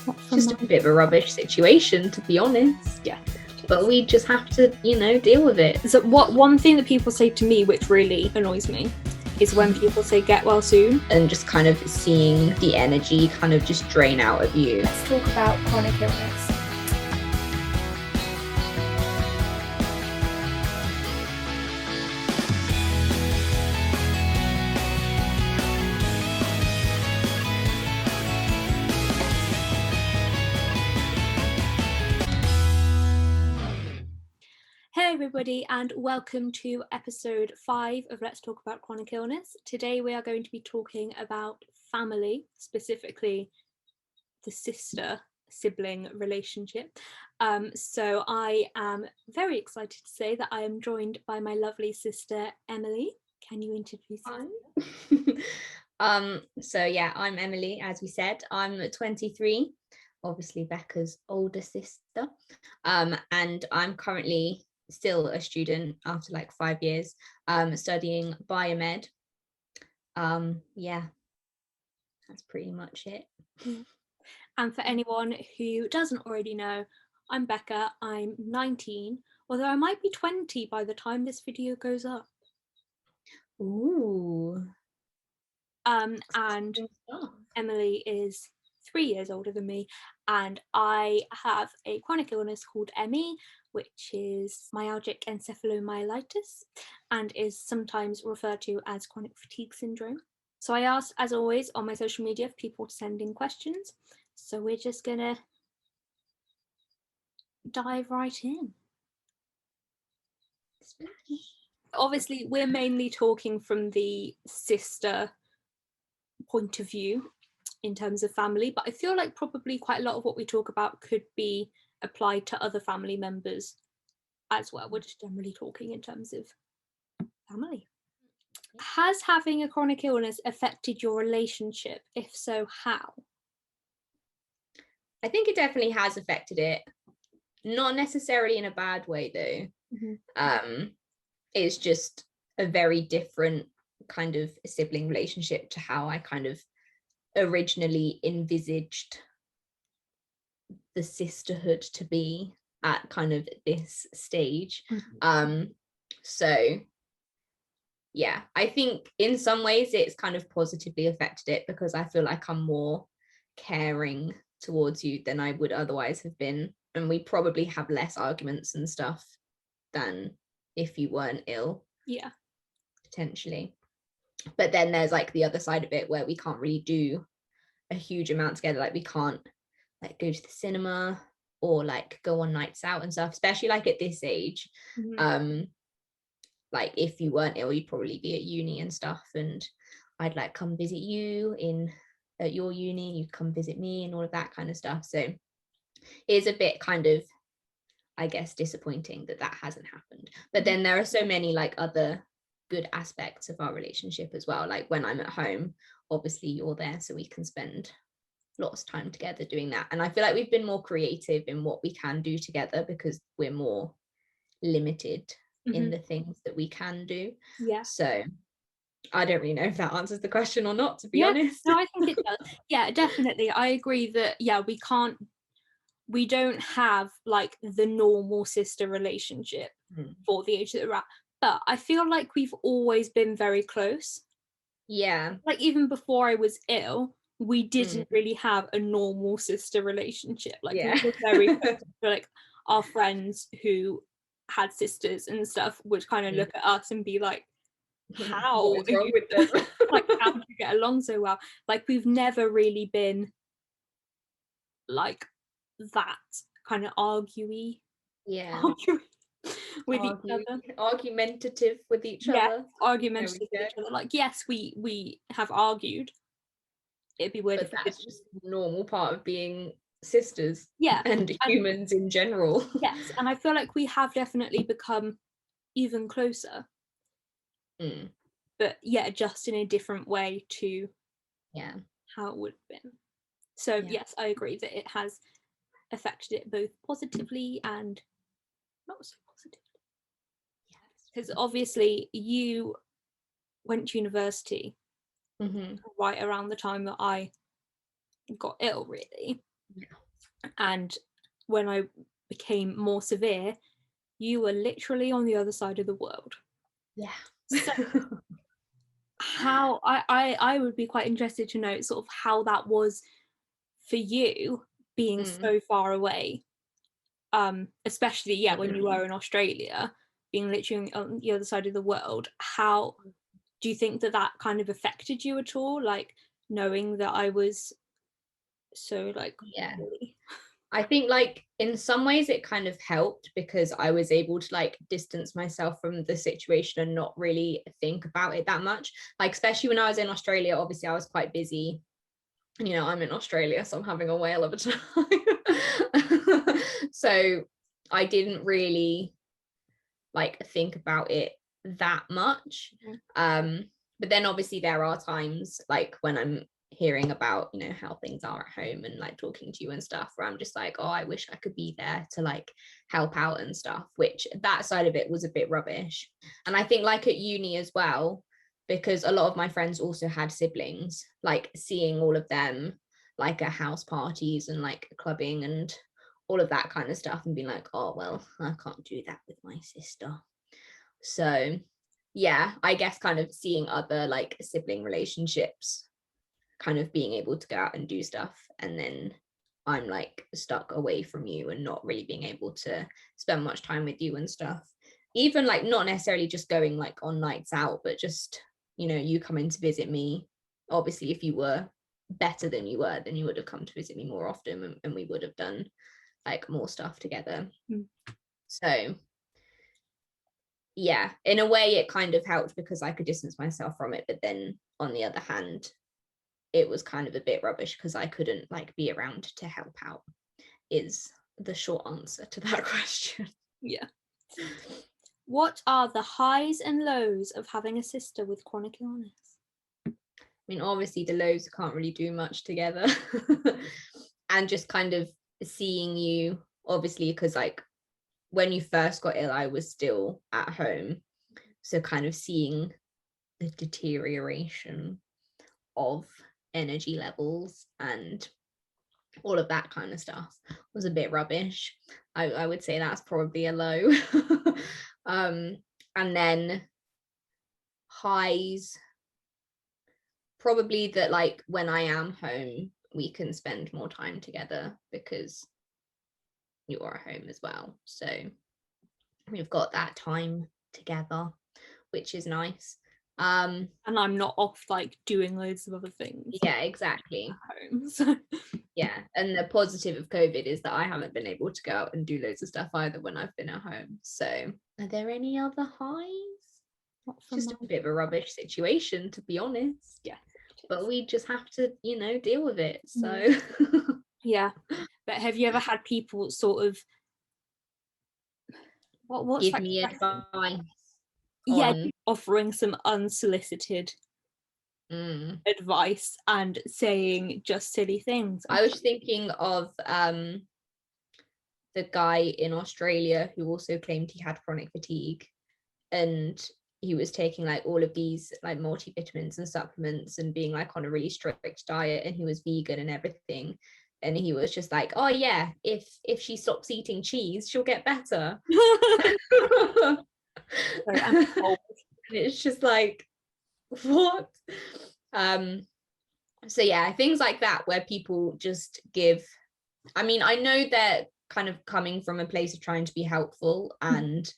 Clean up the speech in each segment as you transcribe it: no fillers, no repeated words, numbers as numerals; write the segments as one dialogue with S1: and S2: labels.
S1: It's just a bit of a rubbish situation, to be honest.
S2: Yeah.
S1: But we just have to, deal with it.
S2: So one thing that people say to me, which really annoys me, is when people say get well soon.
S1: And just kind of seeing the energy kind of just drain out of you.
S3: Let's talk about chronic illness.
S2: Hey everybody, and welcome to episode 5 of Let's Talk About Chronic Illness. Today we are going to be talking about family, specifically the sister-sibling relationship. So I am very excited to say that I am joined by my lovely sister Emily. Can you introduce yourself?
S1: So yeah, I'm Emily, as we said. I'm 23, obviously Becca's older sister, and I'm currently still a student after like 5 years, studying biomed. Yeah, that's pretty much it.
S2: And for anyone who doesn't already know, I'm Becca. I'm 19, although I might be 20 by the time this video goes up.
S1: Ooh.
S2: And Emily is 3 years older than me, and I have a chronic illness called ME, which is myalgic encephalomyelitis, and is sometimes referred to as chronic fatigue syndrome. So I asked, as always, on my social media for people to send in questions. So we're just gonna dive right in. Obviously, we're mainly talking from the sister point of view in terms of family, but I feel like probably quite a lot of what we talk about could be applied to other family members as well. We're just generally talking in terms of family. Has having a chronic illness affected your relationship? If so, how?
S1: I think it definitely has affected it. Not necessarily in a bad way though.
S2: Mm-hmm.
S1: It's just a very different kind of sibling relationship to how I kind of originally envisaged the sisterhood to be at kind of this stage.
S2: Mm-hmm.
S1: So yeah, I think in some ways it's kind of positively affected it, because I feel like I'm more caring towards you than I would otherwise have been, and we probably have less arguments and stuff than if you weren't ill.
S2: Yeah,
S1: potentially. But then there's like the other side of it where we can't really do a huge amount together. Like we can't like go to the cinema or like go on nights out and stuff, especially like at this age.
S2: mm-hmm.
S1: Like if you weren't ill, you'd probably be at uni and stuff, and I'd like come visit you at your uni, you'd come visit me and all of that kind of stuff. So it is a bit kind of, I guess, disappointing that hasn't happened. But then there are so many like other good aspects of our relationship as well. Like when I'm at home, obviously you're there, so we can spend lots of time together doing that. And I feel like we've been more creative in what we can do together because we're more limited in the things that we can do.
S2: Yeah.
S1: So I don't really know if that answers the question or not, to be honest.
S2: No, I think it does. Yeah, definitely. I agree that we don't have like the normal sister relationship for the age that we're at, but I feel like we've always been very close.
S1: Yeah,
S2: like even before I was ill, we didn't really have a normal sister relationship. Like we were very close. Like our friends who had sisters and stuff would kind of look at us and be like, how
S1: what is wrong with them?
S2: like how do you get along so well? Like we've never really been like that kind of arguey with each other,
S1: argumentative with each other.
S2: Argumentative with each other. Like yes, we have argued. It'd be weird
S1: but
S2: if we
S1: that's
S2: didn't.
S1: just a normal part of being sisters,
S2: yeah,
S1: and humans in general.
S2: Yes, and I feel like we have definitely become even closer, but yeah, just in a different way to how it would have been. So yes, I agree that it has affected it both positively and not so positively. Because obviously you went to university right around the time that I got ill, really. And when I became more severe, you were literally on the other side of the world.
S1: Yeah.
S2: So how I would be quite interested to know sort of how that was for you being so far away. Especially when you were in Australia, being literally on the other side of the world. How do you think that kind of affected you at all, like knowing that I was so like
S1: Yeah,
S2: poorly?
S1: I think like in some ways it kind of helped because I was able to like distance myself from the situation and not really think about it that much. Like especially when I was in Australia, obviously I was quite busy. And I'm in Australia, so I'm having a whale of a time. So I didn't really like think about it that much. But then obviously there are times like when I'm hearing about how things are at home and like talking to you and stuff, where I'm just like, oh, I wish I could be there to like help out and stuff, which that side of it was a bit rubbish. And I think like at uni as well, because a lot of my friends also had siblings, like seeing all of them like at house parties and like clubbing and all of that kind of stuff, and being like, oh well, I can't do that with my sister. So yeah, I guess kind of seeing other like sibling relationships, kind of being able to go out and do stuff, and then I'm like stuck away from you and not really being able to spend much time with you and stuff. Even like not necessarily just going like on nights out, but just you coming to visit me. Obviously if you were better than you were, then you would have come to visit me more often, and we would have done like more stuff together. So yeah, in a way it kind of helped because I could distance myself from it, but then on the other hand it was kind of a bit rubbish because I couldn't like be around to help out, is the short answer to that question.
S2: Yeah. What are the highs and lows of having a sister with chronic illness?
S1: I mean, obviously the lows can't really do much together. And just kind of seeing you, obviously, because like when you first got ill, I was still at home. So kind of seeing the deterioration of energy levels and all of that kind of stuff was a bit rubbish. I would say that's probably a low. And then highs, probably that like when I am home, we can spend more time together because you are at home as well. So we've got that time together, which is nice.
S2: And I'm not off like doing loads of other things.
S1: Yeah, exactly.
S2: At home, so.
S1: Yeah, and the positive of COVID is that I haven't been able to go out and do loads of stuff either when I've been at home. So are there any other highs? Just a bit of a rubbish situation, to be honest.
S2: Yeah,
S1: but we just have to deal with it. So
S2: yeah. But have you ever had people sort of what's
S1: give
S2: that
S1: me
S2: expression?
S1: advice
S2: Yeah, offering some unsolicited advice and saying just silly things?
S1: I was thinking of the guy in Australia who also claimed he had chronic fatigue, and he was taking like all of these like multivitamins and supplements and being like on a really strict diet, and he was vegan and everything, and he was just like, oh yeah, if she stops eating cheese she'll get better. It's just like, what? So yeah, things like that where people just give, I mean, I know they're kind of coming from a place of trying to be helpful and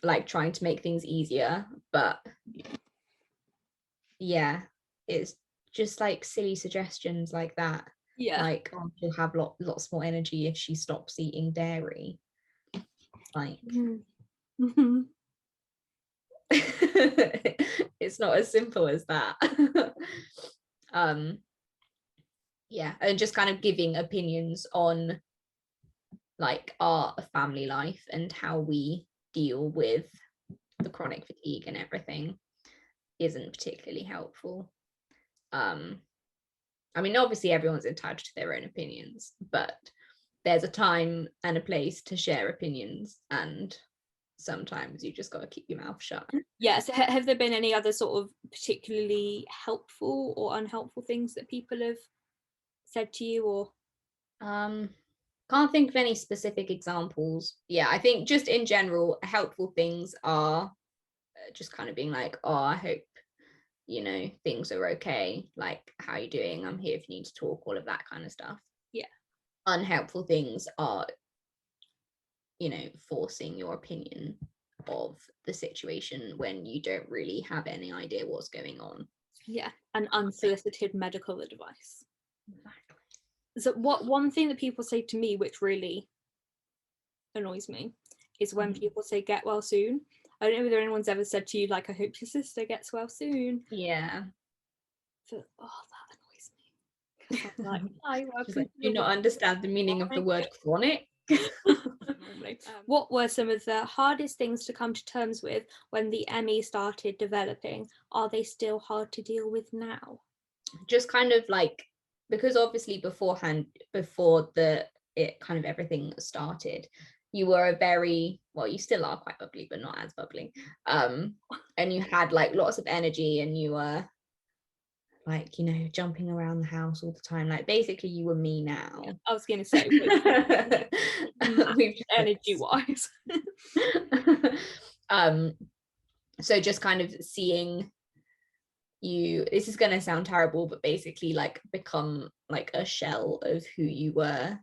S1: like trying to make things easier, but yeah, it's just like silly suggestions like that.
S2: Yeah,
S1: like, oh, she'll have lots more energy if she stops eating dairy, like it's not as simple as that. Yeah, and just kind of giving opinions on like our family life and how we deal with the chronic fatigue and everything isn't particularly helpful. I mean, obviously everyone's entitled to their own opinions, but there's a time and a place to share opinions, and sometimes you just got to keep your mouth shut.
S2: Yeah, so have there been any other sort of particularly helpful or unhelpful things that people have said to you? Or
S1: Can't think of any specific examples. Yeah, I think just in general, helpful things are just kind of being like, oh, I hope, things are okay. Like, how are you doing? I'm here if you need to talk, all of that kind of stuff.
S2: Yeah.
S1: Unhelpful things are, forcing your opinion of the situation when you don't really have any idea what's going on.
S2: Yeah, and unsolicited medical advice.
S1: Exactly.
S2: So one thing that people say to me, which really annoys me, is when people say "get well soon." I don't know whether anyone's ever said to you, like, "I hope your sister gets well soon."
S1: Yeah.
S2: But, that annoys me. 'Cause I'm like, I
S1: She's like, do you not understand the meaning of the word chronic?
S2: What were some of the hardest things to come to terms with when the ME started developing? Are they still hard to deal with now?
S1: Just kind of like, because obviously beforehand, before it kind of everything started, you were you still are quite bubbly, but not as bubbly. And you had like lots of energy, and you were like, jumping around the house all the time. Like, basically you were me now.
S2: Yeah, I was gonna say energy wise.
S1: So just kind of seeing you, this is going to sound terrible, but basically like become like a shell of who you were,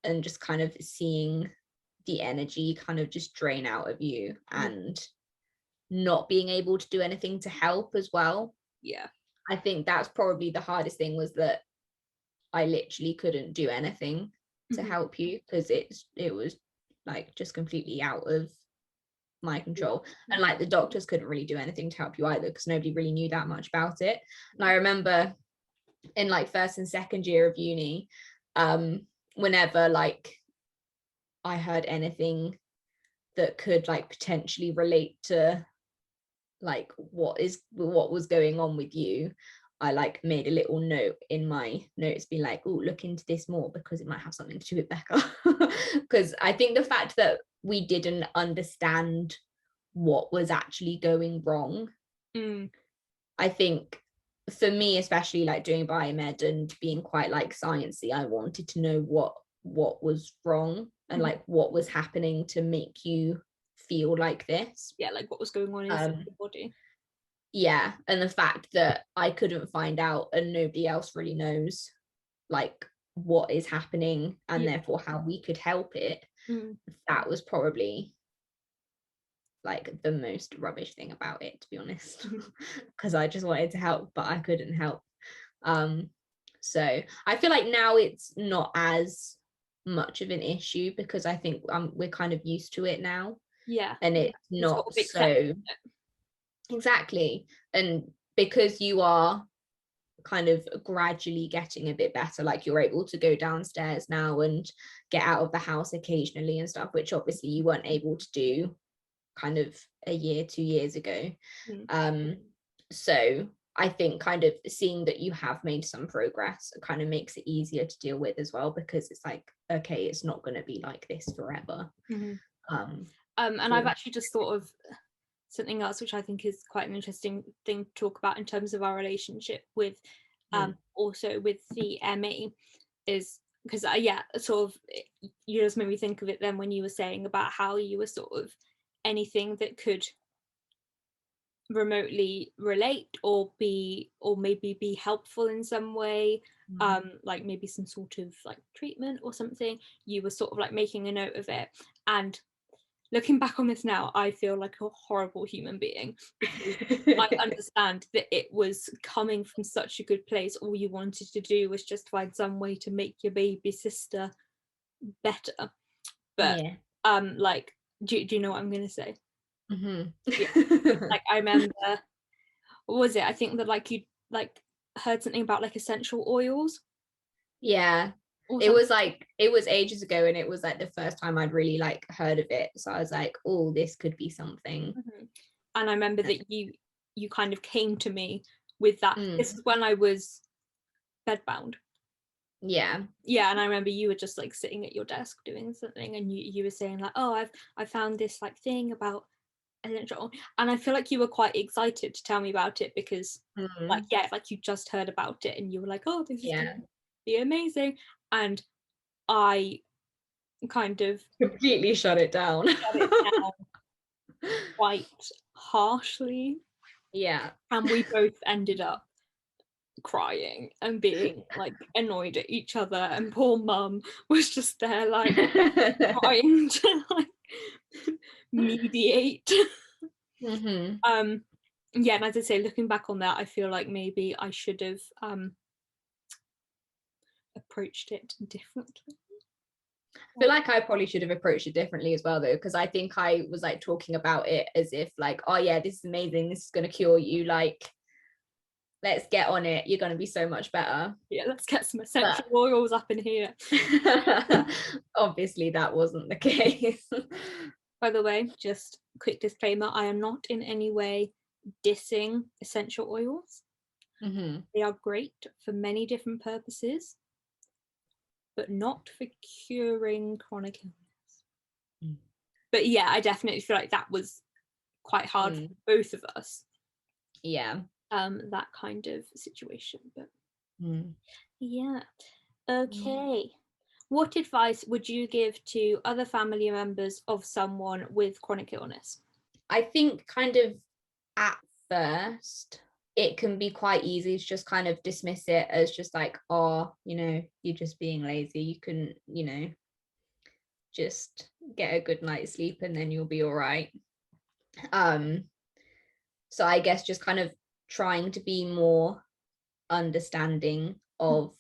S1: and just kind of seeing the energy kind of just drain out of you, and not being able to do anything to help as well.
S2: Yeah,
S1: I think that's probably the hardest thing, was that I literally couldn't do anything to help you, because it was like just completely out of my control. And like the doctors couldn't really do anything to help you either, because nobody really knew that much about it. And I remember in like first and second year of uni, whenever like I heard anything that could like potentially relate to like what was going on with you, I like made a little note in my notes, be like, oh, look into this more, because it might have something to do with Becca. Because I think the fact that we didn't understand what was actually going wrong, I think for me, especially like doing biomed and being quite like sciencey, I wanted to know what was wrong, and like what was happening to make you feel like this.
S2: Yeah, like what was going on inside your body.
S1: Yeah, and the fact that I couldn't find out, and nobody else really knows like what is happening, and therefore how we could help it, that was probably like the most rubbish thing about it, to be honest. Because I just wanted to help, but I couldn't help. So I feel like now it's not as much of an issue, because I think we're kind of used to it now.
S2: Yeah,
S1: and it's not so exactly. And because you are kind of gradually getting a bit better, like you're able to go downstairs now and get out of the house occasionally and stuff, which obviously you weren't able to do kind of a year, 2 years ago. So I think kind of seeing that you have made some progress kind of makes it easier to deal with as well, because it's like, okay, it's not going to be like this forever.
S2: And I've actually just thought of something else which I think is quite an interesting thing to talk about in terms of our relationship with also with the ME, is because sort of you just made me think of it then when you were saying about how you were sort of anything that could remotely relate or maybe be helpful in some way, like maybe some sort of like treatment or something, you were sort of like making a note of it. And looking back on this now, I feel like a horrible human being, because I understand that it was coming from such a good place. All you wanted to do was just find some way to make your baby sister better. But like, do you know what I'm gonna say? Like, I remember, what was it? I think that like you like heard something about like essential oils.
S1: It was ages ago, and it was like the first time I'd really like heard of it, so I was like, oh, this could be something.
S2: And I remember that you kind of came to me with that. This is when I was bedbound. And I remember you were just like sitting at your desk doing something, and you were saying like, oh, I found this like thing about essential, and I feel like you were quite excited to tell me about it, because like you just heard about it and you were like, oh, this is gonna be amazing. And I kind of
S1: completely shut it down.
S2: shut it down quite harshly.
S1: Yeah.
S2: And we both ended up crying and being like annoyed at each other, and poor mum was just there like trying to like mediate.
S1: Mm-hmm.
S2: Yeah, and as I say, looking back on that, I feel like maybe I should have approached it differently.
S1: I feel like I probably should have approached it differently as well, though, because I think I was like talking about it as if like, oh yeah, this is amazing, this is going to cure you, like, let's get on it, you're going to be so much better.
S2: Yeah, let's get some essential oils up in here.
S1: Obviously that wasn't the case.
S2: By the way, just quick disclaimer, I am not in any way dissing essential oils.
S1: Mm-hmm.
S2: They are great for many different purposes, but not for curing chronic illness. But yeah, I definitely feel like that was quite hard for both of us.
S1: Yeah.
S2: That kind of situation. But yeah. Okay. What advice would you give to other family members of someone with chronic illness?
S1: I think kind of at first it can be quite easy to just kind of dismiss it as just like, oh, you know, you're just being lazy, you can, you know, just get a good night's sleep and then you'll be all right. So I guess just kind of trying to be more understanding of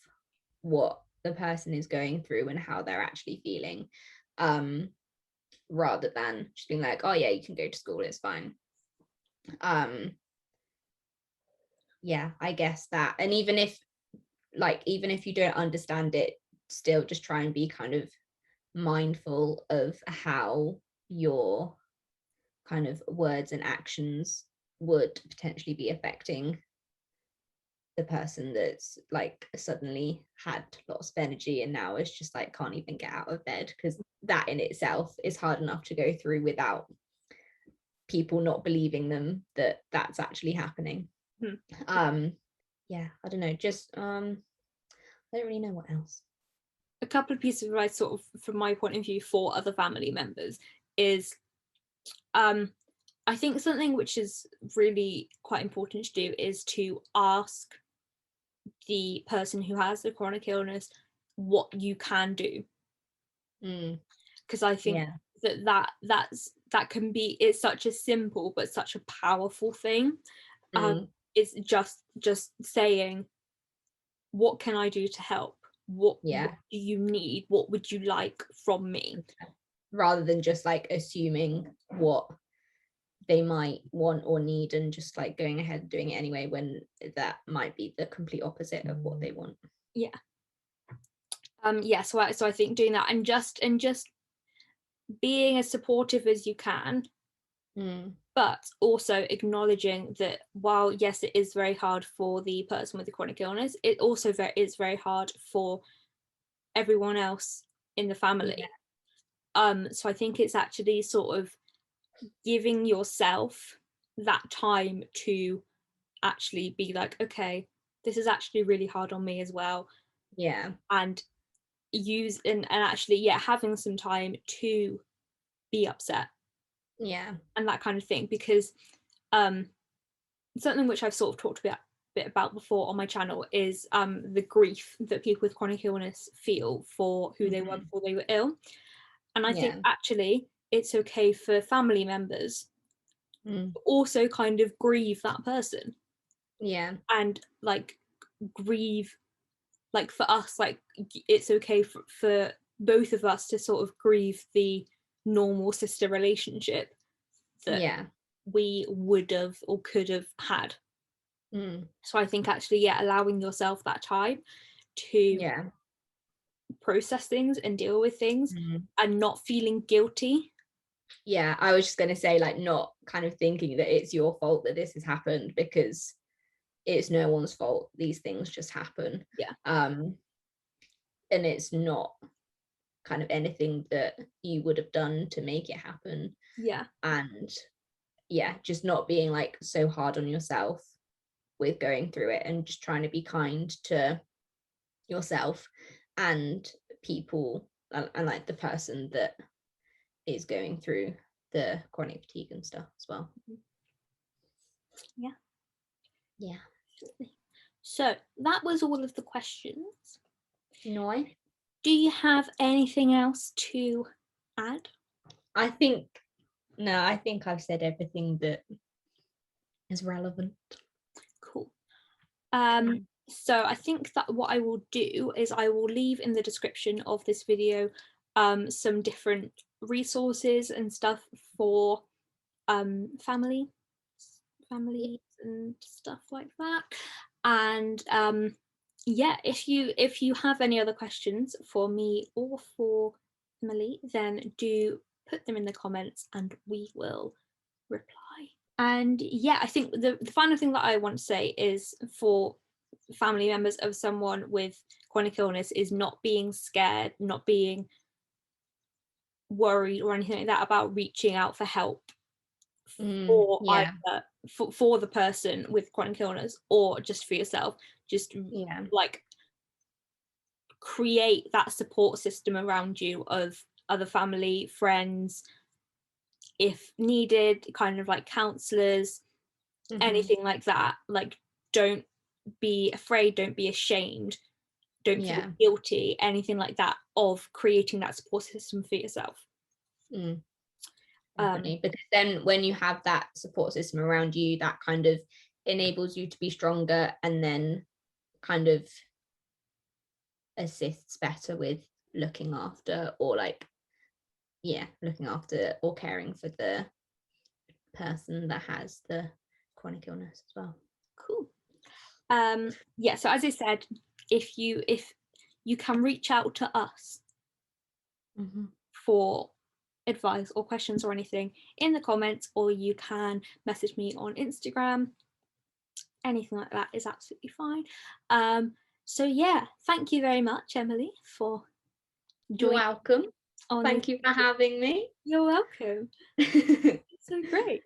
S1: what the person is going through and how they're actually feeling, rather than just being like, oh yeah, you can go to school, it's fine. Yeah, I guess that. And even if you don't understand it, still just try and be kind of mindful of how your kind of words and actions would potentially be affecting the person that's like suddenly had lots of energy and now is just like can't even get out of bed, because that in itself is hard enough to go through without people not believing them that that's actually happening. Yeah, I don't know, just I don't really know what else.
S2: A couple of pieces of advice sort of from my point of view for other family members is I think something which is really quite important to do is to ask the person who has the chronic illness what you can do, because I think that can be, it's such a simple but such a powerful thing. It's just saying, what can I do to help? What do you need? What would you like from me?
S1: Rather than just like assuming what they might want or need and just like going ahead and doing it anyway, when that might be the complete opposite of what they want.
S2: So I think doing that and just being as supportive as you can, but also acknowledging that while yes, it is very hard for the person with the chronic illness, it also is very hard for everyone else in the family. So I think it's actually sort of giving yourself that time to actually be like, okay, this is actually really hard on me as well. And use and actually having some time to be upset and that kind of thing, because something which I've sort of talked a bit about before on my channel is the grief that people with chronic illness feel for who they were before they were ill. And I think actually it's okay for family members to also kind of grieve that person and like grieve, like for us, like it's okay for both of us to sort of grieve the normal sister relationship that we would have or could have had. So I think actually allowing yourself that time to process things and deal with things and not feeling guilty.
S1: I was just going to say, like, not kind of thinking that it's your fault that this has happened, because it's no one's fault, these things just happen. And it's not kind of anything that you would have done to make it happen. And just not being like so hard on yourself with going through it, and just trying to be kind to yourself and people and like the person that is going through the chronic fatigue and stuff as well. Yeah.
S2: So that was all of the questions.
S1: No,
S2: Do you have anything else to add?
S1: I think I've said everything that is relevant.
S2: Cool. So I think that what I will do is I will leave in the description of this video some different resources and stuff for families and stuff like that. And yeah, if you have any other questions for me or for Emily, then do put them in the comments and we will reply. And yeah, I think the final thing that I want to say is for family members of someone with chronic illness is not being scared, not being worried or anything like that about reaching out for help for either for the person with chronic illness or just for yourself. Just like create that support system around you of other family, friends, if needed, kind of like counselors, anything like that. Like, don't be afraid, don't be ashamed, don't feel guilty, anything like that, of creating that support system for yourself.
S1: Definitely, because then when you have that support system around you, that kind of enables you to be stronger and then kind of assists better with looking after or caring for the person that has the chronic illness as well.
S2: Cool. Yeah, so as I said, if you can reach out to us for advice or questions or anything in the comments, or you can message me on Instagram. Anything like that is absolutely fine. So yeah, thank you very much, Emily, for joining.
S1: You're welcome. Thank you for having me.
S2: You're welcome. So great.